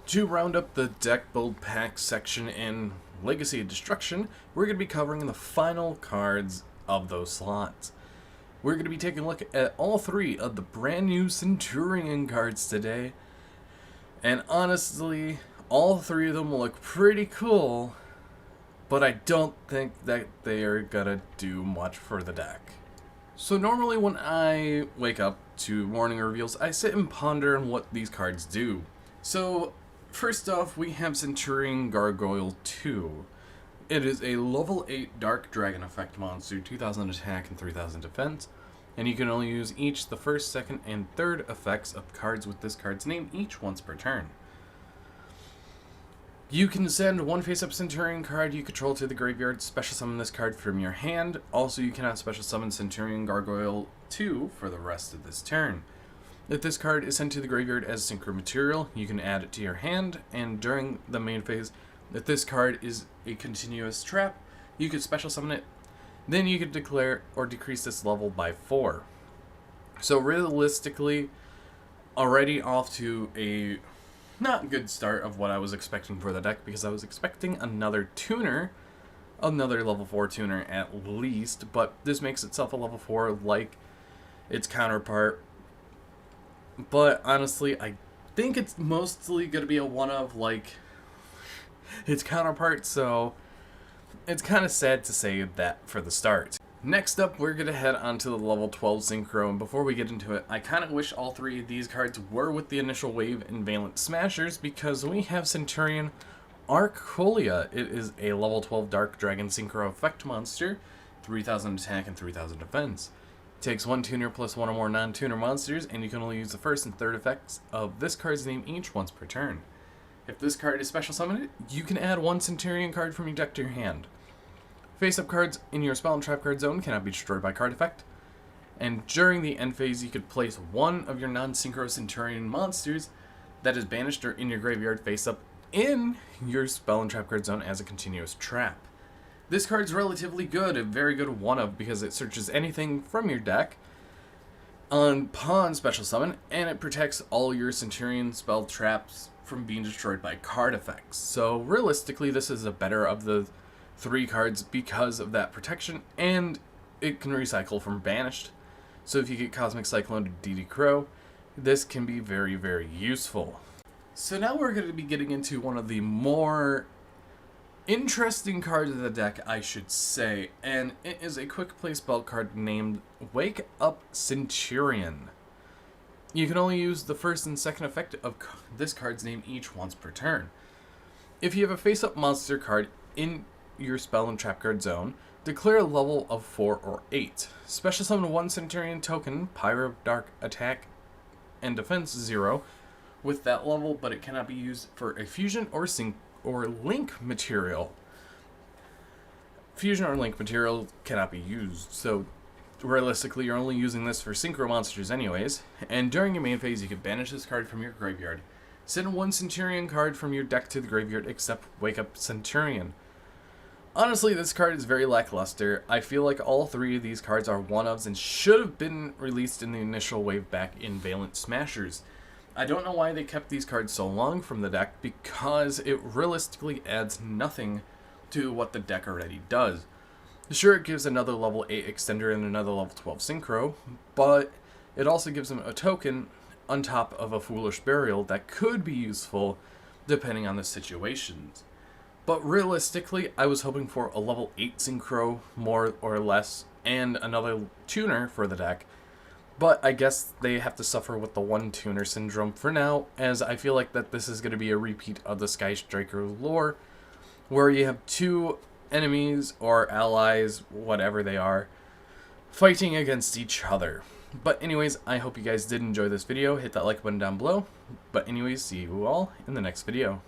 To round up the deck build pack section in Legacy of Destruction, we're going to be covering the final cards of those slots. We're going to be taking a look at all three of the brand new Centur-Ion cards today. And honestly, all three of them look pretty cool, but I don't think that they are going to do much for the deck. So normally when I wake up to morning reveals, I sit and ponder on what these cards do. So first off, we have Centur-Ion Gargoyle 2. It is a level 8 Dark Dragon effect monster, 2000 attack and 3000 defense, and you can only use each the first, second, and third effects of cards with this card's name each once per turn. You can send one face-up Centur-Ion card you control to the graveyard, special summon this card from your hand. Also, you cannot special summon Centur-Ion Gargoyle 2 for the rest of this turn. If this card is sent to the graveyard as synchro material, you can add it to your hand, and during the main phase, if this card is a continuous trap, you could special summon it. Then you could declare or decrease this level by 4. So realistically, already off to a not good start of what I was expecting for the deck, because I was expecting another tuner, another level 4 tuner at least, but this makes itself a level 4 like its counterpart. But honestly, I think it's mostly going to be a one of like its counterpart, so it's kind of sad to say that for the start. Next up, we're going to head on to the level 12 Synchro, and before we get into it, I kind of wish all three of these cards were with the initial wave in Valent Smashers, because we have Centur-Ion Arcolia. It is a level 12 Dark Dragon Synchro effect monster, 3000 attack and 3000 defense. It takes one tuner plus one or more non-tuner monsters, and you can only use the first and third effects of this card's name each once per turn. If this card is special summoned, you can add one Centur-Ion card from your deck to your hand. Face-up cards in your spell and trap card zone cannot be destroyed by card effect. And during the end phase, you could place one of your non-synchro Centur-Ion monsters that is banished or in your graveyard face-up in your spell and trap card zone as a continuous trap. This card's relatively good, a very good one-of, because it searches anything from your deck on pawn special summon, and it protects all your Centur-Ion spell traps from being destroyed by card effects. So realistically, this is a better of the three cards because of that protection, and it can recycle from banished. So if you get Cosmic Cyclone to DD Crow, this can be very, very useful. So now we're going to be getting into one of the more interesting cards of the deck, I should say, and it is a quick play spell card named Wake Up Centur-Ion. You can only use the first and second effect of this card's name each once per turn. If you have a face-up monster card in your spell and trap card zone, declare a level of 4 or 8. Special summon one Centur-Ion token, Pyro Dark Attack and Defense 0, with that level, but it cannot be used for a fusion or sync or link material. Fusion or link material cannot be used, so realistically you're only using this for synchro monsters anyways. And during your main phase, you can banish this card from your graveyard. Send one Centur-Ion card from your deck to the graveyard except Wake Up Centur-Ion. Honestly, this card is very lackluster. I feel like all three of these cards are one-ofs and should have been released in the initial wave back in Valent Smashers. I don't know why they kept these cards so long from the deck, because it realistically adds nothing to what the deck already does. Sure, it gives another level 8 extender and another level 12 synchro, but it also gives them a token on top of a Foolish Burial that could be useful depending on the situations. But realistically, I was hoping for a level 8 synchro, more or less, and another tuner for the deck. But I guess they have to suffer with the one tuner syndrome for now, as I feel like that this is going to be a repeat of the Sky Striker lore, where you have two enemies or allies, whatever they are, fighting against each other. But anyways, I hope you guys did enjoy this video. Hit that like button down below. But anyways, see you all in the next video.